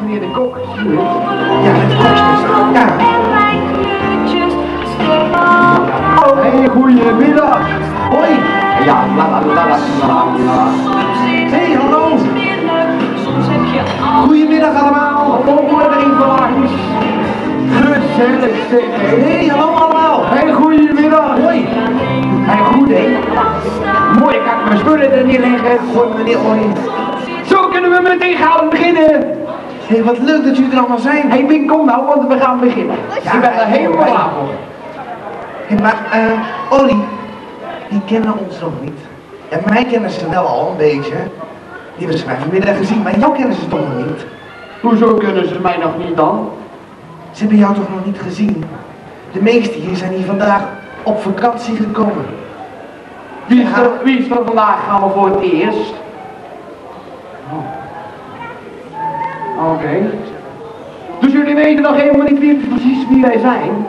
meneer de kok. Ja, het kokjes. Ja. Hey, goedemiddag. Hoi. Ja, la. Hey, hallo. Goedemiddag allemaal. Hallo, iedereen van langs. Gezellig zeg. Hey, hallo allemaal. Hey, goedemiddag. Hoi. Hey, goed hè. Mooi, kan ik mijn spullen er neerleggen. Hoi meneer Olly. Zo kunnen we meteen gaan beginnen. Hey, wat leuk dat jullie er allemaal zijn. Hey, Pink, kom nou, want we gaan beginnen. Ik ben er helemaal klaar voor. Hey, maar Olly, die kennen ons nog niet. Ja, mij kennen ze wel al een beetje. Die hebben ze mij vanmiddag gezien, maar jou kennen ze toch nog niet? Hoezo kunnen ze mij nog niet dan? Ze hebben jou toch nog niet gezien? De meesten hier zijn hier vandaag op vakantie gekomen. Wie is er vandaag gaan we voor het eerst? Oké. Dus jullie weten nog helemaal niet precies wie wij zijn?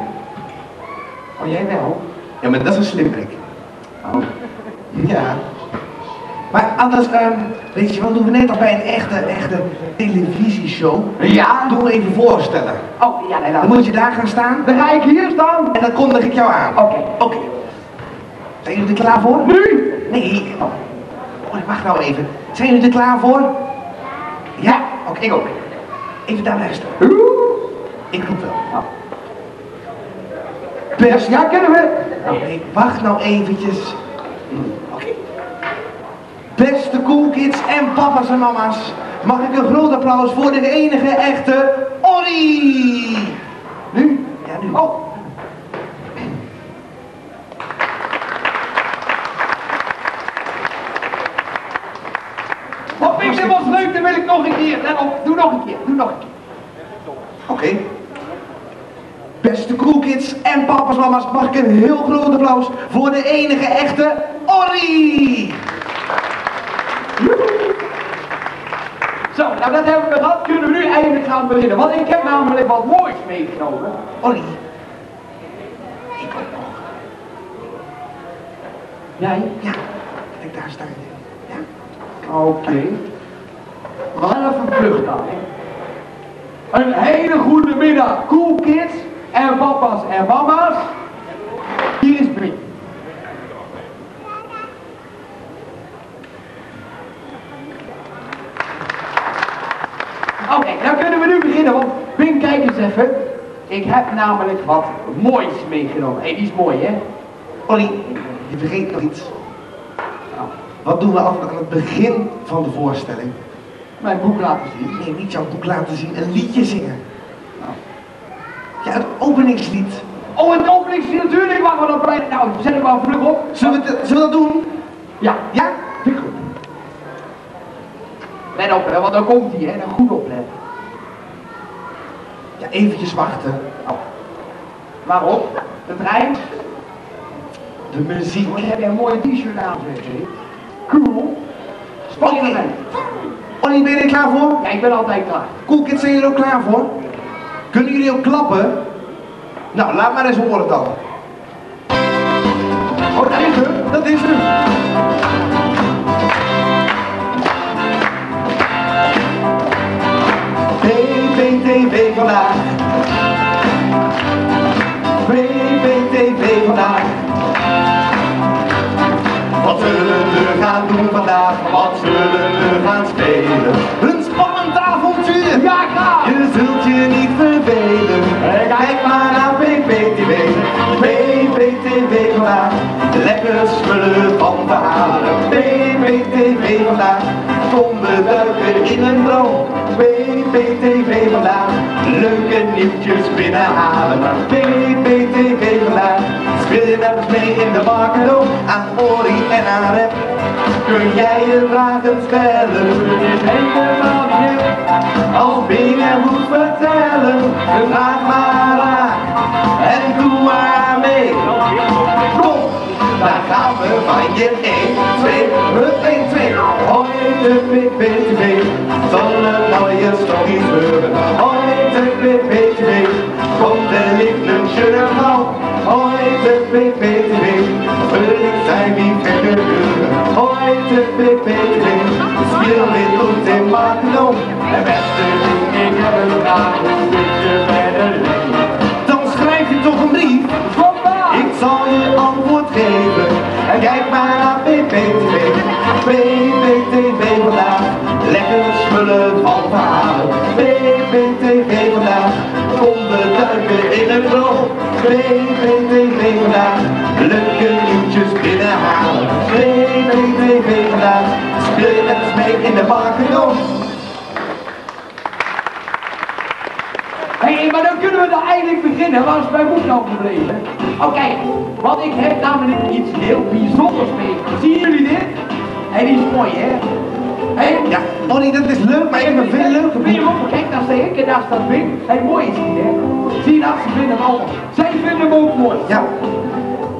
Oh, jij wel? Ja, maar dat is een slimprik. Oh. Ja. Maar anders, weet je wat, doen we net al bij een echte televisieshow. Ja? Doen we even voorstellen. Oh, ja, nee, Dan moet je daar gaan staan Dan ga ik hier staan. en dan kondig ik jou aan. Oké. Zijn jullie er klaar voor? Nu? Nee. Oh, wacht nou even. Zijn jullie er klaar voor? Ja? Oké, ik ook. Even daar blijven staan. Ik roep wel. Best. Ja, kunnen we? Nee, wacht nou eventjes. Oké. Beste coolkids en papa's en mama's, mag ik een groot applaus voor de enige echte Olly? Nu? Ja, nu. Oh. Oh, Pink, dit was leuk, dan wil ik nog een keer. Let op, doe nog een keer. Oké. Beste coolkids en papa's en mama's, mag ik een heel groot applaus voor de enige echte Olly? Zo, nou dat hebben we gehad. Kunnen we nu eindelijk gaan beginnen. Want ik heb namelijk wat moois meegenomen. Olly. Ik ook nog. Jij? Ja, kijk daar staan. Ja. Oké. We gaan even vlug dan, hè. Een hele goede middag, cool kids en papa's en mama's. Hier is Pink. Oké, dan kunnen we nu beginnen, want Pink, kijk eens even. Ik heb namelijk wat moois meegenomen. Hé, die is mooi, hè? Olly, je vergeet nog iets. Wat doen we altijd aan het begin van de voorstelling? Mijn boek laten zien. Nee, niet jouw boek laten zien, een liedje zingen. Ja, het openingslied. Oh, het openingslied natuurlijk, wacht maar op. Nou, zet ik maar vlug op. Zullen we dat doen? Ja. Ja? Vind ik goed. Let op, hè, want dan komt hij, hè. Dan goed opletten. Ja, eventjes wachten. Waarop? De trein. De muziek. Oh, heb je een mooie t-shirt aan, zeg je. Cool. Spannend. Olly, ben je er klaar voor? Ja, ik ben altijd klaar. Cool kids, zijn jullie er ook klaar voor? Kunnen jullie ook klappen? Nou, laat maar eens horen dan. Oh, dat is hem. Dat is hem. PPTV vandaag. PPTV vandaag. Wat zullen we gaan doen vandaag? Wat zullen we gaan spelen? Een spannend avontuur! Ja, graag! Je zult je niet vervelen. Kijk maar naar PPTV. PPTV vandaag. Lekker spullen van te halen. PPTV vandaag. Kom we duiken in een droom. PPTV vandaag. Leuke nieuwtjes binnenhalen. PPTV vandaag. Speel je met ons mee in de Markelo? Aan Olly en aan Rep. Kun jij je vragen stellen? Het is helemaal niet. Als Bing er moet vertellen, vraag maar aan. En doe maar mee. Kom, daar gaan we van je 1, 2, hup 1, 2. Hoi de PPTV, zal het nou eens nog iets gebeuren? Hoi de PPTV, komt er licht een schöner vrouw. Hoi de PPTV, we zijn niet verder. Hoi de PPTV, wil weer goed in Markendom. De beste ding, ik heb een graag een stukje verder leven. Dan schrijf je toch een brief. Vandaag! Ik zal je antwoord geven. En kijk maar naar BBTV. BBTV vandaag. Lekker smullen van verhalen. BBTV vandaag. Kom we duiken in een rol. BBTV vandaag. Leuke nieuwtjes binnenhalen. BBTV vandaag. Speel je met ons mee in de Markendom. Hé, maar dan kunnen we dan eindelijk beginnen. Waar is mijn boek nou gebleven? Oké, want ik heb namelijk iets heel bijzonders mee. Zien jullie dit? Hé, die is mooi, hè? Hé? Ja, Bonnie, dat is leuk, maar ik heb een veel leuker Wil je boek. hem op? Kijk, daar sta ik en daar staat Bing. Hé, mooi is die, hè? Zie je dat? Ze vinden hem allemaal. Zij vinden hem ook mooi. Ja,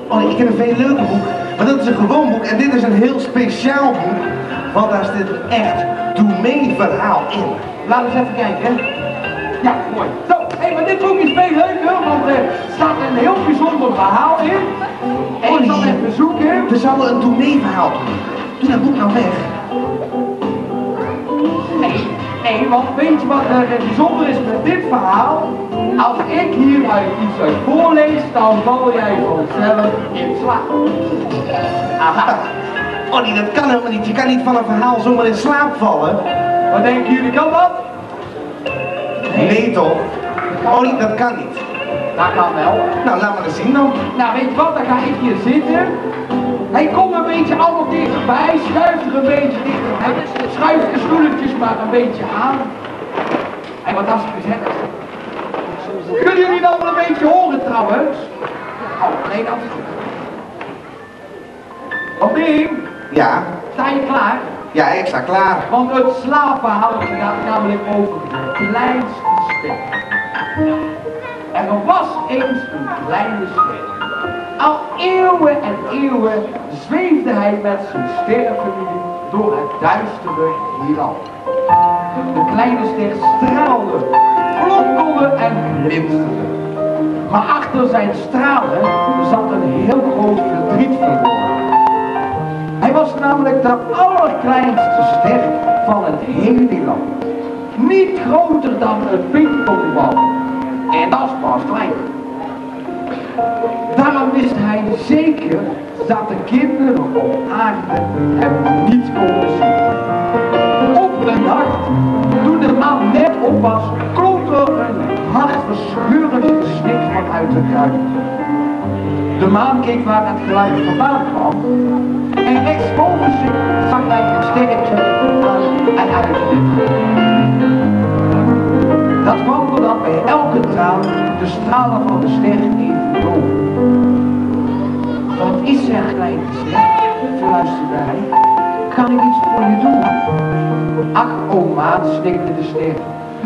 Bonnie, ik heb een veel leuker boek. Maar dat is een gewoon boek en dit is een heel speciaal boek. Want daar zit een echt doe-mee-verhaal in. Laten we eens even kijken, hè? Ja, mooi. Zo, hé, maar dit boek is veel leuker, want er staat een heel bijzonder verhaal in. En ik zal even zoeken. We zouden een doe-mee-verhaal doen. Doe dat boek nou weg. Nee, want weet je wat er bijzonder is met dit verhaal? Als ik hieruit iets uit voorlees, dan val jij vanzelf in slaap. Aha. Bonnie, dat kan helemaal niet. Je kan niet van een verhaal zomaar in slaap vallen. Wat denken jullie, kan dat? Nee toch? Bonnie, dat kan niet. Dat kan wel. Nou, laat maar eens zien dan. Nou, weet je wat, dan ga ik hier zitten. Hij komt een beetje allemaal dichterbij, schuift er een beetje dichterbij. Schuift de stoeltjes maar een beetje aan. En wat dat is gezellig. Kunnen jullie dat wel een beetje horen trouwens? Oh, nee, dat is goed. Bing, Ja, sta je klaar? ja, ik sta klaar. Want het slaapverhaal gaat namelijk over de kleinste ster. Er was eens een kleine ster. Al eeuwen en eeuwen zweefde hij met zijn sterrenfamilie door het duistere heelal. De kleine ster straalde, flonkelde en glinsterde. Maar achter zijn stralen zat een heel groot verdriet verborgen. Hij was namelijk de allerkleinste ster van het hele land. Niet groter dan een pingpongbal. En dat is pas klein. Daarom wist hij zeker dat de kinderen op aarde hem niet konden zien. Op een nacht, toen de maan net op was, klonk er een hartverscheurend gesnik vanuit de ruimte. De maan keek waar het geluid vandaan kwam en rechtsboven zich zag hij een sterretje aan en uitknippen. Dat kwam doordat bij elke traan de stralen van de ster even doven. Wat is er, kleine ster? Fluisterde hij. Kan ik iets voor je doen? Ach, o maan, snikte de ster.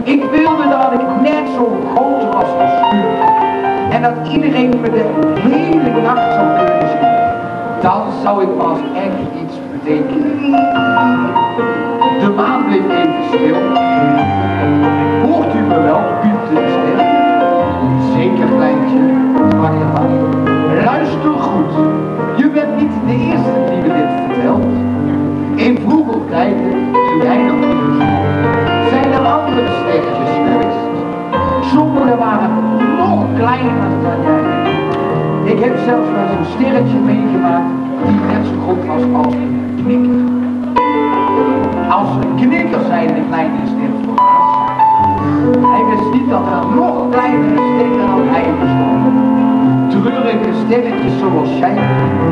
Ik wilde dat ik net zo groot was als u. En dat iedereen me de hele nacht zou kunnen zien. Dan zou ik pas echt iets betekenen. De maan bleef even stil. Hoort u me wel, piepte de ster. Zeker, kleintje, sprak de maan. Luister goed. Je bent niet de eerste die me dit vertelt. In vroeger tijden, toen jij nog niet zijn er andere sterretjes geweest. Sommige waren nog kleiner dan jij. Ik heb zelfs wel zo'n sterretje meegemaakt die net zo groot was als een knikker. Als een knikker, zei de kleine ster voornaast. Hij wist niet dat er nog kleinere sterren dan hij bestonden. Treurige sterretjes zoals jij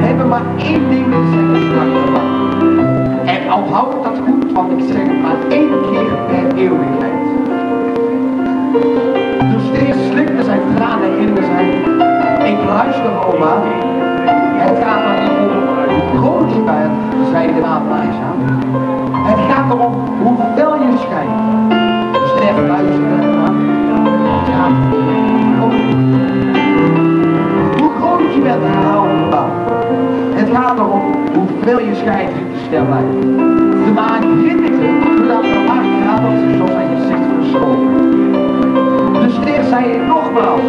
hebben maar één ding te zeggen, sprak de maan. En onthoud dat goed, want ik zeg het maar één keer per eeuwigheid. De ster slikte zijn tranen in en zei: ik luister, oma. Het gaat er niet om hoe groot je bent, zei de maan langzaam. Het gaat erom hoe fel je schijnt. De ster luisterde aan. Ja, hoe groot je bent, herhaalde de maan. Het gaat erom hoeveel je schijnt, riep de ster bij. De maan grinnikte doordat er hard tranen zich op zijn gezicht verschoven. De ster zei het nogmaals.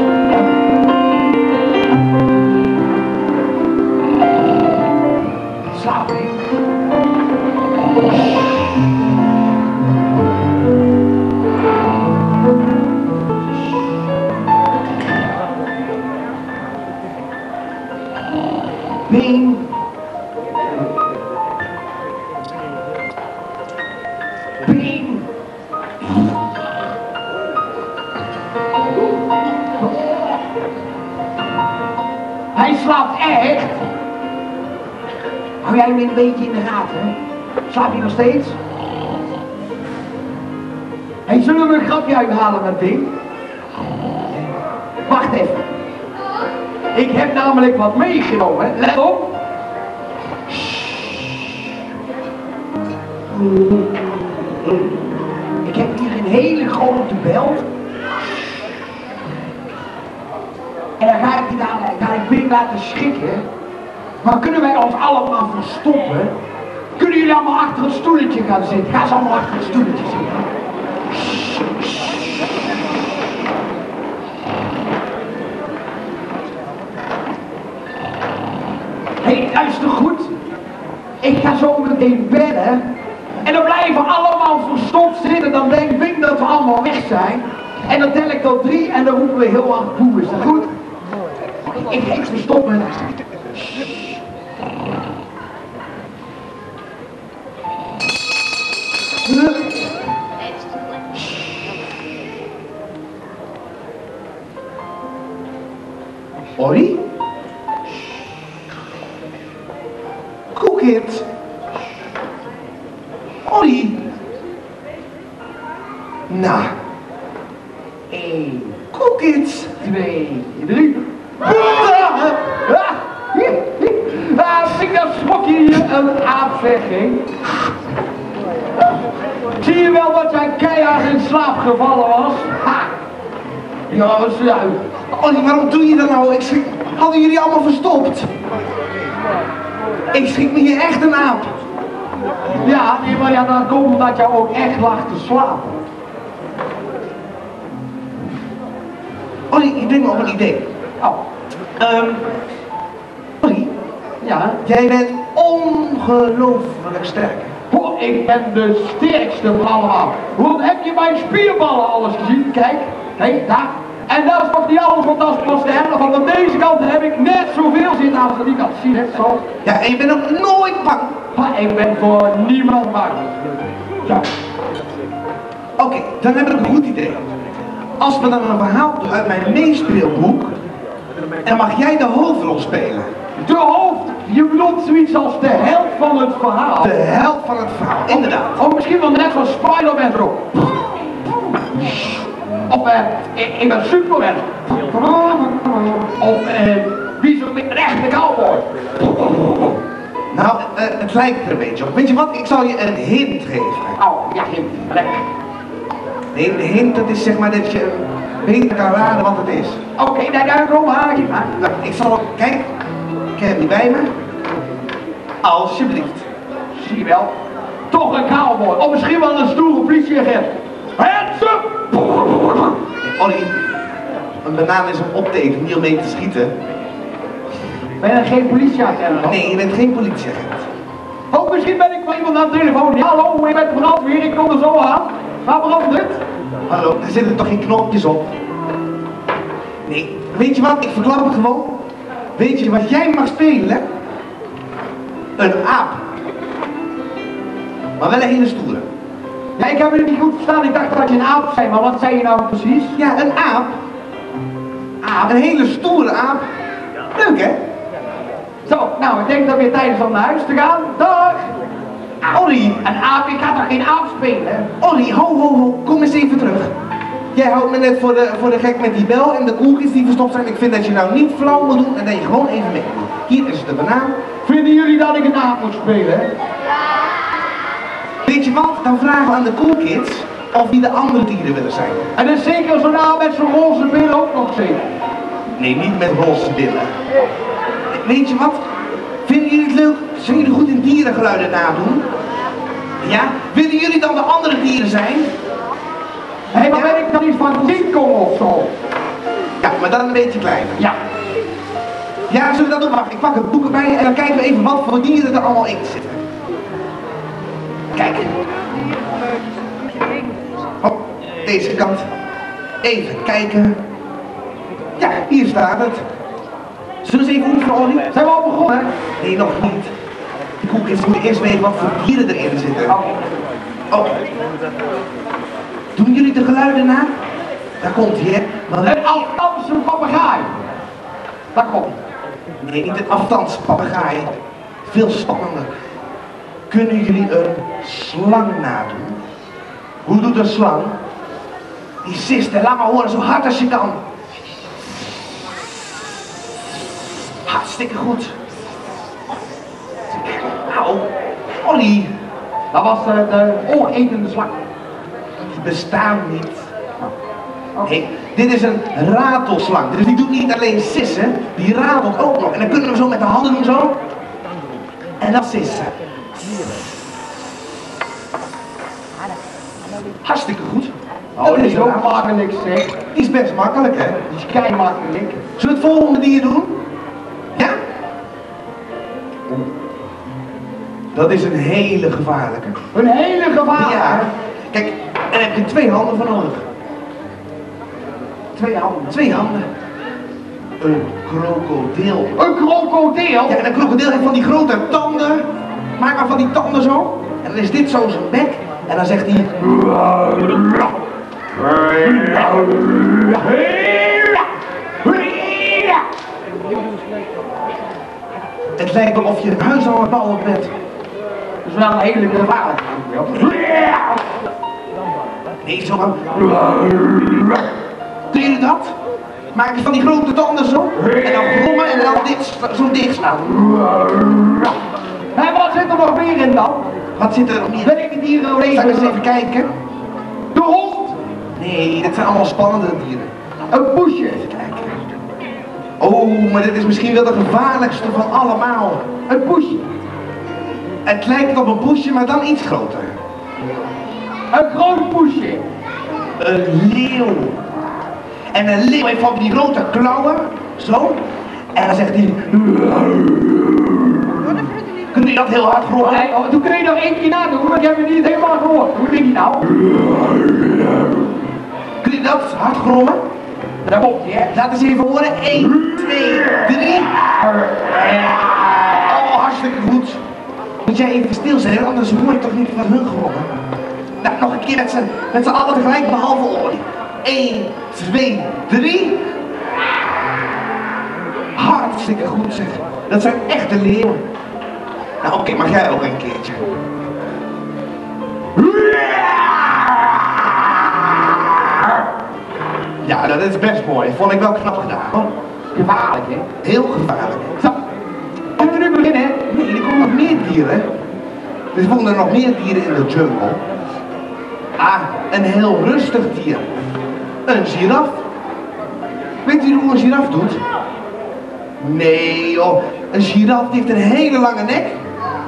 Slaap ik. Hij slaapt echt. Hou jij hem een beetje in de gaten? Slaap je nog steeds? Hey, zullen we een grapje uithalen met ding? Wacht even. Ik heb namelijk wat meegenomen. Let op. Ik heb hier een hele grote bel. En dan ga ik die dadelijk Bing laten schrikken. Maar kunnen wij ons allemaal verstoppen? Kunnen jullie allemaal achter een stoeltje gaan zitten? Ga ze allemaal achter een stoeltje zitten. Hé, luister goed. Ik ga zo meteen bellen. En dan blijven we allemaal verstopt zitten. Dan denkt Bing dat we allemaal weg zijn. En dan tel ik tot 3 en dan roepen we heel hard boe. Is dat goed? Ik verstop me. Ollie? Koekit? Ollie? Nou. 1, Koekit? 2, 3. Vind ik dat schokje hier een aapvegging? Zie je wel dat jij keihard in slaap gevallen was? Ha! Ja, wat is het uit? Ollie, waarom doe je dat nou? Hadden jullie allemaal verstopt? Ik schrik me hier echt een aap. Ja, nee, maar ja, dan komt omdat jij ook echt lag te slapen. Ollie, ik denk me op een idee. Oh. Ollie, Ja? jij bent ongelooflijk sterk. Oh, ik ben de sterkste van allemaal. Hoe heb je mijn spierballen alles gezien? Kijk, hé, daar. En dat is nog niet alles, want dat is pas de helft. Want aan deze kant heb ik net zoveel zitten als aan die kant. Zie je het zo? Ja, en je bent ook nooit bang. Maar ik ben voor niemand bang. Ja. Oké, dan heb ik een goed idee. Als we dan een verhaal doen uit mijn meespeelboek, dan mag jij de hoofdrol spelen. De hoofd, je bedoelt zoiets als de held van het verhaal. De held van het verhaal, inderdaad. Of misschien wel net zoals Spider-Man zo. Of ik ben Superman. Of wie is een echte cowboy. Nou, het lijkt er een beetje op. Weet je wat, ik zal je een hint geven. Oh, ja, lekker. Nee, de hint, dat is zeg maar dat je beter kan raden wat het is. Oké, daarom haak je maar. Nou, ik zal ook, kijk, ik heb die bij me. Alsjeblieft. Zie je wel. Toch een cowboy. Of misschien wel een stoere politieagent. Hands up! Ollie, een banaan is een opteken, niet om mee te schieten. Ben je geen politieagent? Nee, je bent geen politieagent. Oh, misschien ben ik wel iemand aan de telefoon. Ja, hallo, ik ben brandweer, ik kom er zo aan. Waar brandt het? Hallo, er zitten toch geen knopjes op? Nee, weet je wat, ik verklap het gewoon. Weet je wat jij mag spelen? Een aap. Maar wel een hele stoere. Ja, ik heb het niet goed verstaan. Ik dacht dat je een aap zei, maar wat zei je nou precies? Ja, een aap. Aap, een hele stoere aap. Leuk, hè? Zo, nou, ik denk dat weer tijd is om naar huis te gaan. Dag! Ollie, Een aap, ik ga toch geen aap spelen? Ollie, ho, kom eens even terug. Jij houdt me net voor de gek met die bel en de koekjes die verstopt zijn. Ik vind dat je nou niet flauw moet doen en dat je gewoon even mee moet. Hier is de banaan. Vinden jullie dat ik een aap moet spelen? Weet je wat, dan vragen we aan de coolkids of die de andere dieren willen zijn. En dat is zeker zo'n aap met zo'n roze billen ook nog zeker. Nee, niet met roze billen. Weet je wat, vinden jullie het leuk? Zullen jullie goed in dierengeluiden nadoen? Ja? Willen jullie dan de andere dieren zijn? Hé, maar ben ik dan iets van King of zo? Ja, maar dan een beetje kleiner. Ja. Ja, zullen we dat doen? Wacht, ik pak het boek erbij en dan kijken we even wat voor dieren er allemaal in zitten. Kijk. Hop, deze kant. Even kijken. Ja, hier staat het. Zullen we eens even oefenen, Ollie? Zijn we al begonnen? Nee, nog niet. De koekjes moeten eerst weten wat voor dieren erin zitten. Oh. Doen jullie de geluiden na? Daar komt hij, hè? Een Amsterdamse papegaai. Daar komt hij. Nee, niet een afstandspapegaai. Veel spannender. Kunnen jullie een slang nadoen? Hoe doet een slang? Die sist, laat maar horen zo hard als je kan. Hartstikke goed. Nou, Olly. Dat was de oogetende slang. Die bestaan niet. Nee, dit is een ratelslang. Dus die doet niet alleen sissen, die ratelt ook nog. En dan kunnen we zo met de handen doen zo. En dat sissen. Hartstikke goed. Oh, dat is ook makkelijk zeg. Die is best makkelijk, hè? Die is kei makkelijk. Zullen we het volgende dier doen? Ja? Dat is een hele gevaarlijke. Een hele gevaar. Ja. Kijk, daar heb je 2 handen voor nodig. 2 handen. 2 handen. Een krokodil. Een krokodil? Ja, en een krokodil heeft van die grote tanden. Maak maar van die tanden zo. En dan is dit zo zijn bek. En dan zegt hij... Het lijkt wel of je een huis aan het bouwen bent. Dat is wel een hele gevaarlijke. Nee, zo van... Doe je dat? Maak je van die grote tanden zo. En dan brommen en dan dit zo dichtslaan. En wat zit er nog meer in dan? Wat zit er nog meer? Ben ik het hier Zal ik eens even kijken? De hond. Nee, dat zijn allemaal spannende dieren. Een poesje. Even kijken. Oh, maar dit is misschien wel de gevaarlijkste van allemaal. Een poesje. Het lijkt op een poesje, maar dan iets groter. Een groot poesje. Een leeuw. En een leeuw heeft van die grote klauwen. Zo. En dan zegt hij... Kun je dat heel hard horen? Nee, toen kun je nog 1 keer nadoen, want ik heb het niet helemaal gehoord. Hoe denk je nou? Kun je dat hard grommen? Daar komt hij, hè. Laat eens even horen. 1, 2, 3. Oh, hartstikke goed. Moet jij even stil zijn, anders hoor ik toch niet van hun grommen. Nou, nog een keer met z'n allen tegelijk, behalve Olly. 1, 2, 3. Hartstikke goed zeg. Dat zijn echte leeuwen. Nou oké, mag jij ook een keertje. Ja, dat is best mooi. Vond ik wel knap gedaan. Hoor. Gevaarlijk, hè. Heel gevaarlijk. Zo. Kunnen we nu beginnen? Nee, er komen nog meer dieren. Er wonen nog meer dieren in de jungle. Ah, een heel rustig dier. Een giraf. Weet u hoe een giraf doet? Nee joh, een giraf heeft een hele lange nek.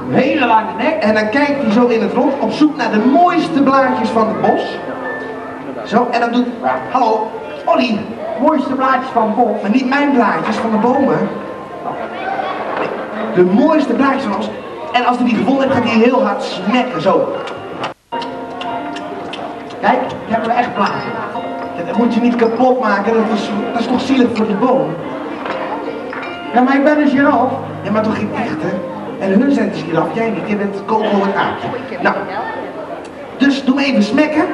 Een hele lange nek. En dan kijkt hij zo in het rond op zoek naar de mooiste blaadjes van het bos. Zo, en dan doet... Hallo, Olly. Mooiste blaadjes van bos. Maar niet mijn blaadjes, van de bomen. De mooiste blaadjes van ons. En als hij die gevonden heeft, gaat hij heel hard smekken, zo. Kijk, ik heb er echt blaadjes. Ja, dat moet je niet kapot maken, dat is toch zielig voor die boom? Ja, maar ik ben een giraf. Ja, maar toch geen echte? En hun zijn de giraf, jij niet, je bent Coco het aapje. Nou, dus doe me even smekken.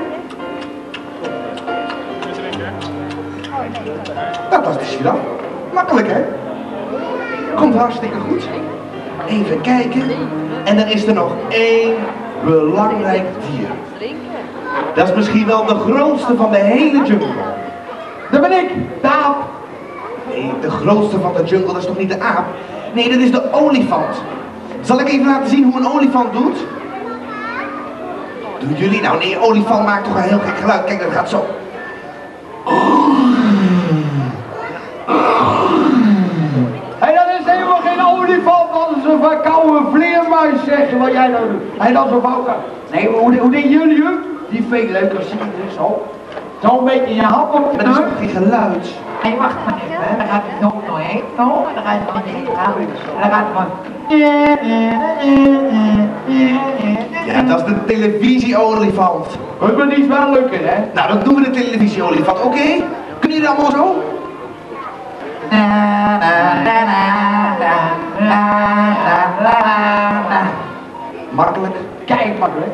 Dat was de giraf. Makkelijk, hè? Komt hartstikke goed. Even kijken. En dan is er nog 1 belangrijk dier. Dat is misschien wel de grootste van de hele jungle. Dat ben ik, de aap. Nee, de grootste van de jungle, dat is toch niet de aap? Nee, dat is de olifant. Zal ik even laten zien hoe een olifant doet? Doen jullie nou? Nee, een olifant maakt toch een heel gek geluid. Kijk, dat gaat zo. En dat is helemaal geen olifant, dat is een verkouden vleermuis, zeggen wat jij nou doet. En dat is een fout. Nee, hoe denken jullie hem? Die veel leuker zien, dus zo. Zo'n beetje je hap op je Maar dat is neus. toch geen geluid? Nee, wacht maar even, dan gaat het nog doorheen, zo. En dan gaat het van die gaan. En dan gaat het van... Ja, dat is de televisie-olifant. Maar die is wel leuker, hè? Nou, dat doen we de televisie-olifant, oké? Kunnen jullie allemaal zo? Makkelijk. Kijk, makkelijk.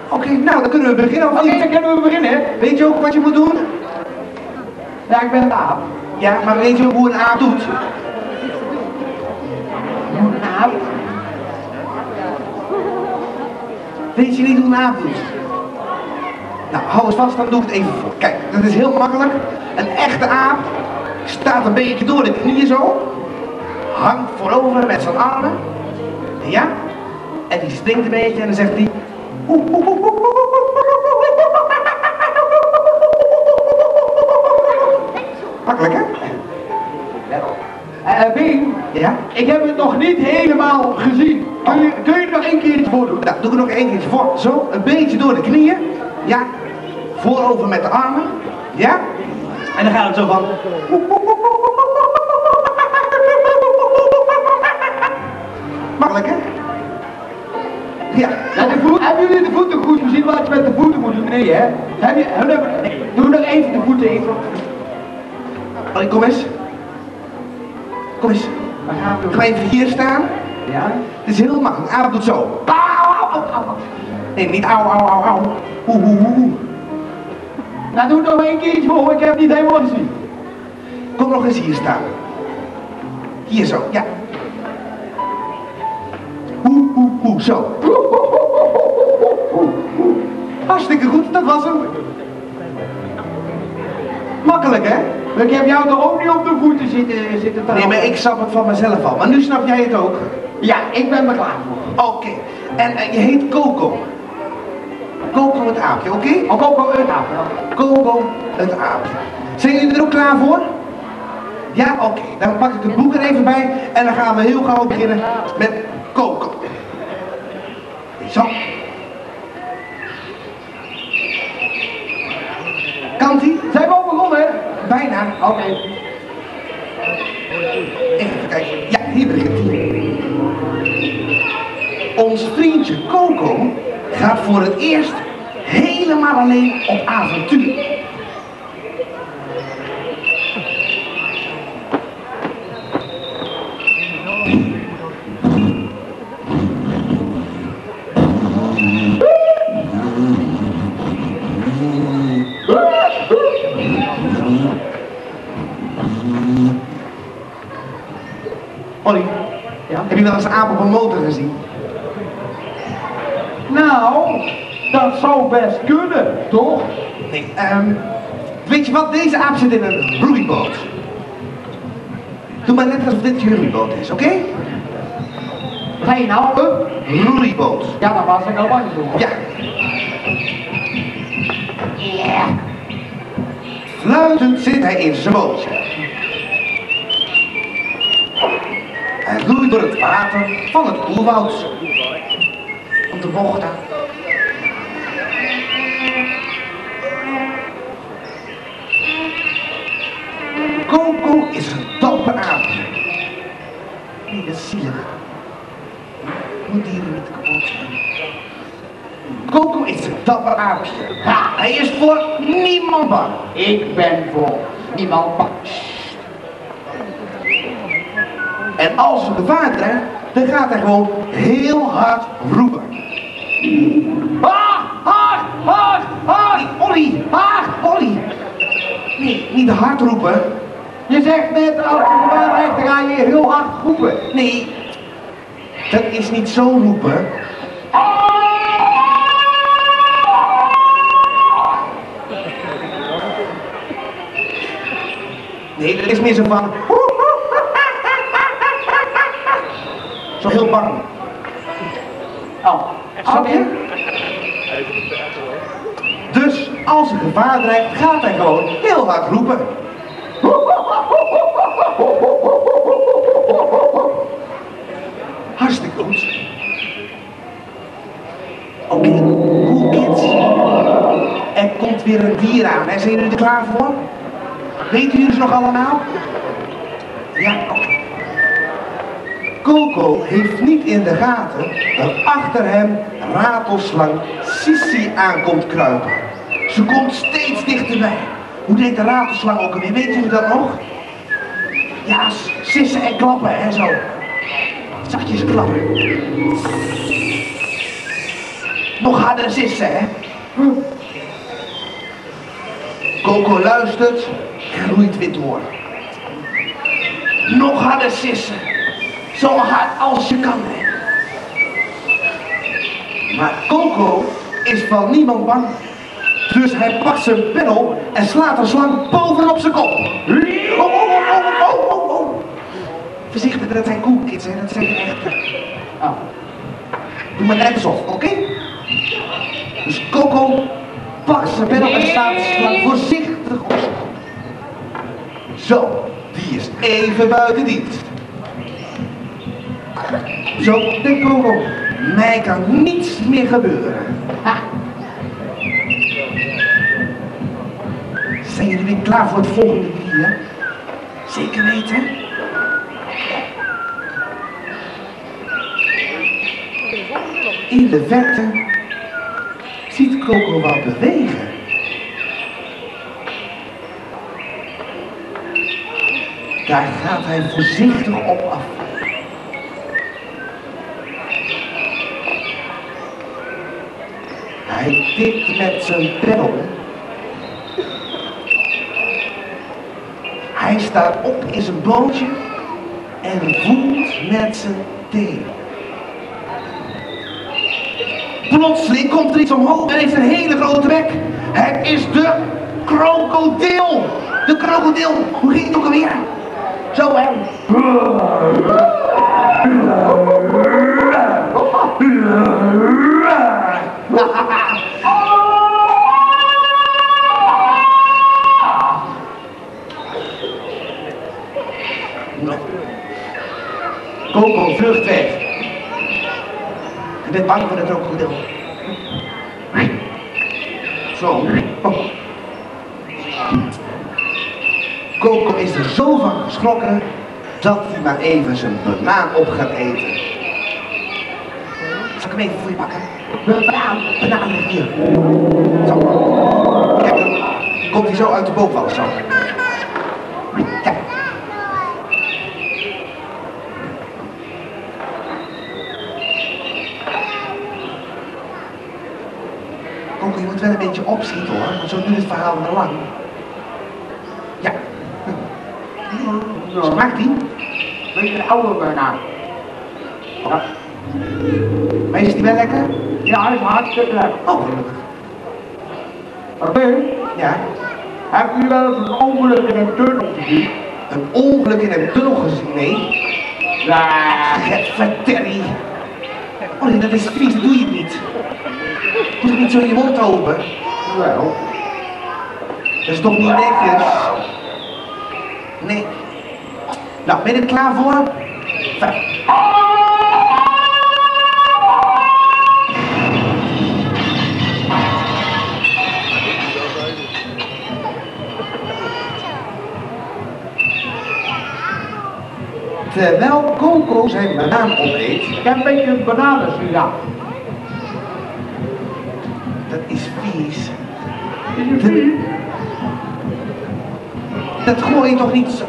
Oké, nou, dan kunnen we beginnen. Oké, dan kunnen we beginnen. Weet je ook wat je moet doen? Ja, ik ben een aap. Ja, maar weet je ook hoe een aap doet? aap. Weet je niet hoe een aap doet? Nou, hou eens vast, dan doe ik het even voor. Kijk, dat is heel makkelijk. Een echte aap staat een beetje door de knieën zo. Hangt voorover met zijn armen. Ja? En die springt een beetje en dan zegt hij... Makkelijk, hè? Wim, Ja? ik heb het nog niet helemaal gezien. Kun je het nog één keertje voordoen? Nou, doe ik het nog één keertje voor. Zo, een beetje door de knieën. Ja? Voorover met de armen. Ja? En dan gaat het zo van... Makkelijk, hè? Ja. Ja, hebben jullie de voeten goed gezien wat je met de voeten moet doen? Nee, hè? Nee, doe nog even de voeten even. Allee, kom eens. Kom eens. Waar gaan we? Ga even hier staan. Ja? Het is heel makkelijk. Aap doet zo. Au. Nee, niet au. Oeh. Nou, doe het nog één keertje voor, ik heb het niet helemaal gezien. Kom nog eens hier staan. Hier zo, ja. Oeh, zo. Hartstikke goed, dat was hem. Makkelijk, hè? Ik heb jou toch ook niet op de voeten zitten Nee, maar ik snap het van mezelf al. Maar nu snap jij het ook. Ja, ik ben er klaar voor. Oké. En je heet Coco. Coco het aapje, oké? Ook het af. Coco het aapje. Zijn jullie er ook klaar voor? Ja, oké. Dan pak ik het boek er even bij en dan gaan we heel gauw beginnen met Coco. Zo. Kant-ie? Zijn we al begonnen, hè? Bijna. Oké. Even kijken. Ja, hier begint hij. Ons vriendje Coco gaat voor het eerst helemaal alleen op avontuur. Ollie, Ja? heb je wel eens een aap op een motor gezien? Nou, dat zou best kunnen, toch? Nee. Weet je wat? Deze aap zit in een roeiboot. Doe maar net alsof dit je roeiboot is, oké? Wat zei je nou? Roeiboot. Ja, dat was ik al bang voor. Ja. Ja. Fluitend zit hij in zijn bootje. Hij roeit door het water van het oerwoud. Op de bochten. Coco is een dapper aapje. Nee, dat is zielig. Moet dieren niet kapot zijn. Coco is een dapper aapje. Ha, hij is voor niemand bang. Ik ben voor niemand bang. En als er gevaar dreigt, dan gaat hij gewoon heel hard roepen. Ollie! Ollie! Nee, niet hard roepen. Je zegt net, als je gevaar dreigt, dan ga je heel hard roepen. Nee, dat is niet zo roepen. Nee, dat is meer zo van... Zo heel bang. Oh, Snap je? Dus als er gevaar dreigt, gaat hij gewoon heel hard roepen. Hartstikke goed. Oké, cool kids. Er komt weer een dier aan. Hè? Zijn jullie er klaar voor? Weten jullie ze nog allemaal? Ja, oké. Coco heeft niet in de gaten dat achter hem ratelslang Sissi aankomt kruipen. Ze komt steeds dichterbij. Hoe deed de ratelslang ook alweer? Weten jullie dat nog? Ja, sissen en klappen, hè, zo. Zachtjes klappen. Nog harder sissen, hè. Coco luistert en roeit weer door. Nog harder sissen. Zo hard als je kan, hè. Maar Coco is van niemand bang. Dus hij pakt zijn pinnel en slaat de slang bovenop zijn kop. Oh. Voorzichtig, dat zijn koelkids, hè. Dat zijn de echte. Oh. Doe maar net alsof, oké? Dus Coco pakt zijn pinnel en slaat de slang voorzichtig op zijn kop. Zo, die is even buiten dienst. Zo, denkt Coco, mij kan niets meer gebeuren. Ha. Zijn jullie weer klaar voor het volgende dier? Zeker weten? In de verte ziet Coco wat bewegen. Daar gaat hij voorzichtig op af. Hij tikt met zijn pinnel. Hij staat op in zijn bootje en voelt met zijn teen. Plotseling komt er iets omhoog en heeft een hele grote bek. Het is de krokodil. De krokodil. Hoe ging het ook alweer? Zo hè. Coco vlucht weg. Je bent bang voor de krokodil. Zo. Coco is er zo van geschrokken dat hij maar even zijn banaan op gaat eten. Zal ik hem even voor je pakken? Banaan ligt hier. Zo. Kijk, dan komt hij zo uit de boom vallen. Zo. Kijk. Coco, je moet wel een beetje opschieten hoor, want zo duurt het verhaal maar lang. Ja. Smaakt die? Beetje de oude banaan. Ja. Maar is die wel lekker? Ja, hij is hartstikke lekker. Oh, gelukkig. Oké. Ja. Heb je wel eens een ongeluk in een tunnel gezien? Een ongeluk in een tunnel gezien? Nee. Ja. Verterrie. Oh nee, dat is vies, dat doe je niet. Doe niet zo je mond open. Wel. Dat is toch niet netjes? Nee. Nou, ben je er klaar voor? Fijn. Terwijl Coco zijn banaan opeet. Ik heb een beetje een bananensirap. Dat is vies. Is het vies? Dat gooi je toch niet zo.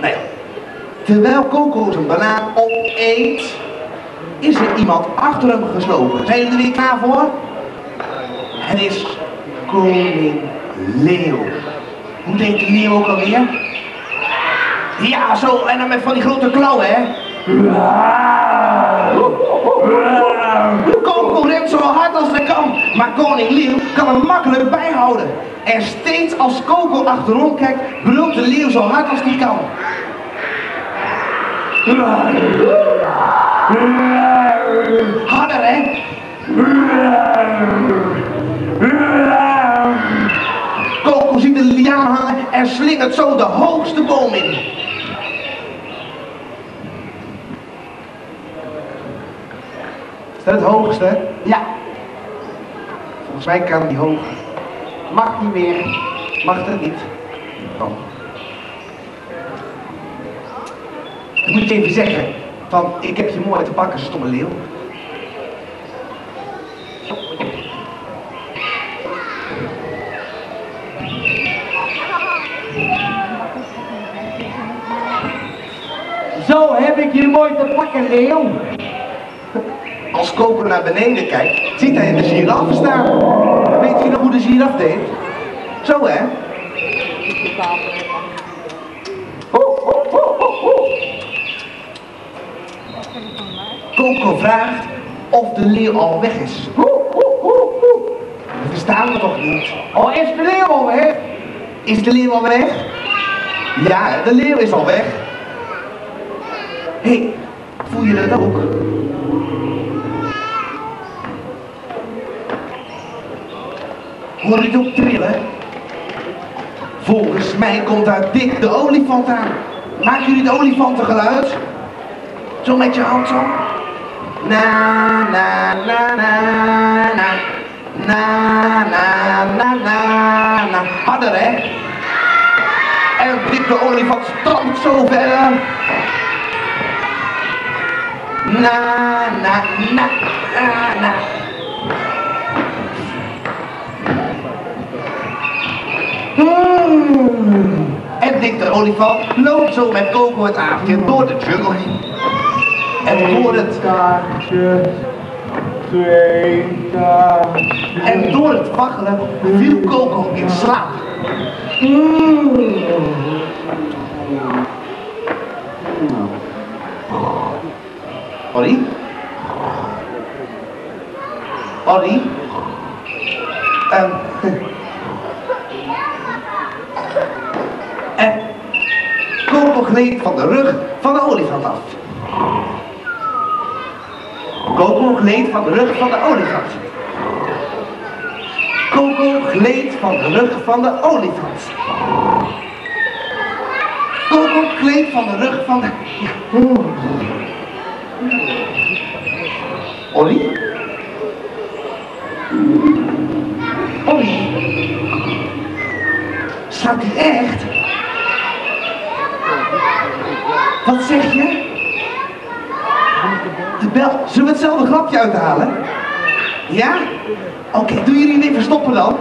Nou ja. Terwijl Coco zijn banaan opeet, is er iemand achter hem geslopen. Zijn jullie er weer klaar voor? Het is koning Leeuw. Hoe deed de leeuw ook alweer? Ja, zo, en dan met van die grote klauwen, hè? Coco remt zo hard als hij kan, maar koning Leeuw kan hem makkelijk bijhouden. En steeds als Coco achterom kijkt, brult de leeuw zo hard als hij kan. Harder, hè? Coco ziet de liaan hangen en slingert zo de hoogste boom in. Is dat het hoogste? Ja. Volgens mij kan die hoger. Mag niet meer. Mag het niet? Oh. Ik moet je even zeggen, van ik heb je mooi te pakken, stomme leeuw. Zo heb ik je mooi te pakken, leeuw. Als Coco naar beneden kijkt, ziet hij de giraffe staan. Weet je nog hoe de giraffe deed? Zo hè? Coco vraagt of de leeuw al weg is. Dat verstaan we toch niet? Oh, is de leeuw al weg? Is de leeuw al weg? Ja, de leeuw is al weg. Hé, voel je dat ook? Hoor je het ook trillen? Volgens mij komt daar Dick de olifant aan. Maken jullie het olifantengeluid? Zo met je hand zo. Na na na na na. Na na na na na. Harder hè? En Dick de olifant stampt zo verder. Na na na na na. En Dick de olifant loopt zo met Coco het avondje door de jungle heen. En door het kaartje, 2 kaartjes. En door het waggelen viel Coco in slaap. Ollie? Ollie? En Coco gleed van de rug van de olifant af. Coco gleed van de rug van de olifant. Coco gleed van de rug van de olifant. Coco gleed van de rug van de... Ollie? Ollie? Slaapt hij echt? Wat zeg je? De bel. Zullen we hetzelfde grapje uithalen? Ja? Oké, doen jullie niet verstoppen dan?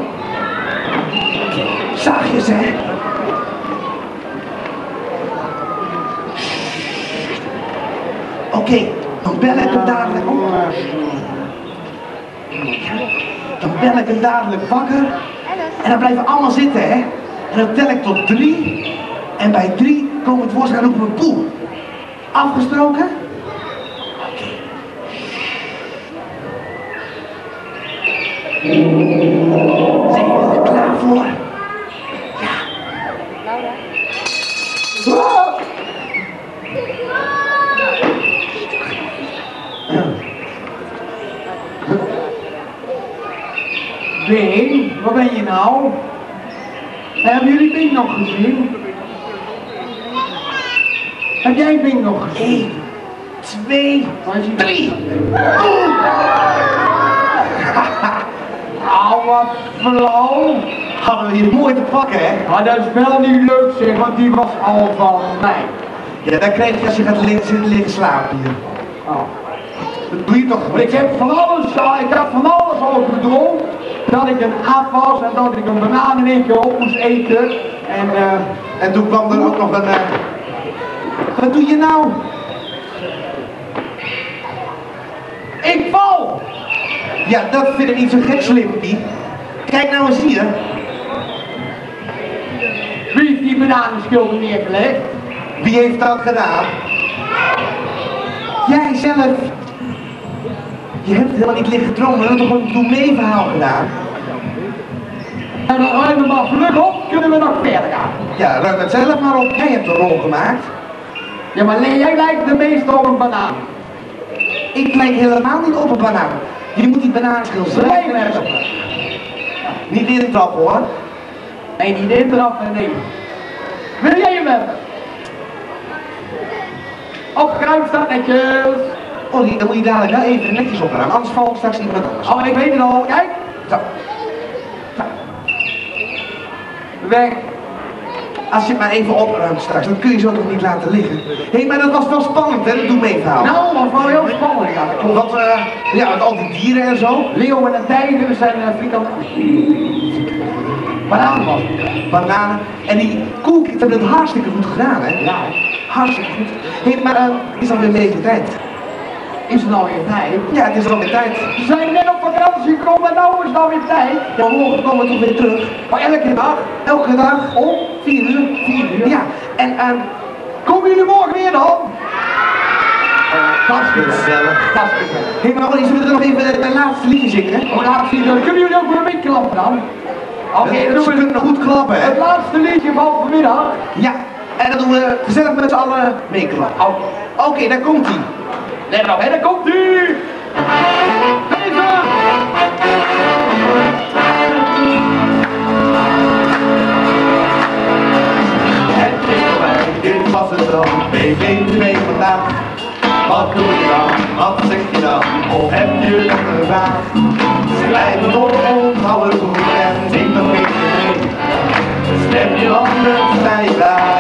Zachtjes hè? Oké, dan bel ik hem dadelijk op. Dan bel ik hem dadelijk wakker. En dan blijven we allemaal zitten hè? En dan tel ik tot 3. En bij 3 komen we tevoorschijn roepen we poe. Afgesproken? Zijn jullie er klaar voor? Ja. Bing, waar ben je nou? Hebben jullie Bing nog gezien? Heb jij Bing nog gezien? 1, 2, 3. Oh, wat flauw. Hadden we hier mooi te pakken, hè? Maar dat is wel niet leuk zeg, want die was al van mij. Ja, dat krijg je als je gaat zitten liggen slapen hier. Oh. Dat doe je toch Maar ik heb van alles, ik had van alles al gedroomd. Dat ik een aap was en dat ik een banaan in één keer op moest eten. En toen kwam er ook nog een... Wat doe je nou? Ik val! Ja, dat vind ik niet zo gek, Slimpy. Kijk nou eens hier. Wie heeft die bananenschilder neergelegd? Wie heeft dat gedaan? Jij zelf. Je hebt helemaal niet liggen dromen, we hebben toch een doe-mee-verhaal gedaan? En dan ruimen we maar vlug op, kunnen we nog verder gaan. Ja, ruim het zelf maar op. Jij hebt een rol gemaakt. Ja, maar jij lijkt de meeste op een banaan. Ik lijk helemaal niet op een banaan. Je moet die bananenschil zelf hebben. Niet in de trap hoor. Nee, niet intrappen, nee. Wil jij hem hebben? Opgeruimd staat netjes. Oh, dan moet je dadelijk wel even netjes opruimen, anders valt straks iemand anders. Oh, ik weet het al, kijk. Zo. Zo. Weg. Als je het maar even opruimt straks, dan kun je zo toch niet laten liggen. Hé, maar dat was wel spannend hè, dat doe mee verhaal. Nou, dat was wel heel spannend. Want, ja, met al die dieren en zo. Leeuwen en tijgers en frikandel. Bananen was het. Bananen. En die koelkind hebben het hartstikke goed gedaan hè. Ja. Hartstikke goed. Hé, maar is alweer een beetje tijd. Is het nou weer tijd? Ja, het is alweer tijd. We zijn net op vakantie gekomen en nou is het alweer tijd. Ja, morgen komen we toch weer terug. Maar elke dag? Elke dag Om 4 uur. 4 uur? Ja, en Komen jullie morgen weer dan? Dat is gezellig. Dat is gezellig. Hé, maar Ronnie, zullen we nog even het laatste liedje zingen? We gaan het zien. Kunnen jullie ook weer meeklappen dan? Oké, dan doen Ze we kunnen goed klappen, hè? het laatste liedje van vanmiddag. Ja, en dan doen we gezellig met z'n allen meeklappen. Oké, daar komt ie. Let op, hè, daar komt ie! Deze! Het is voorbij, dit was het dan. BB2 vandaag. Wat doe je dan? Wat zeg je dan? Of heb je nog een vraag? Schrijf het op, onthoud het goed en zing nog een keer mee. Stem je anders bij je vraag.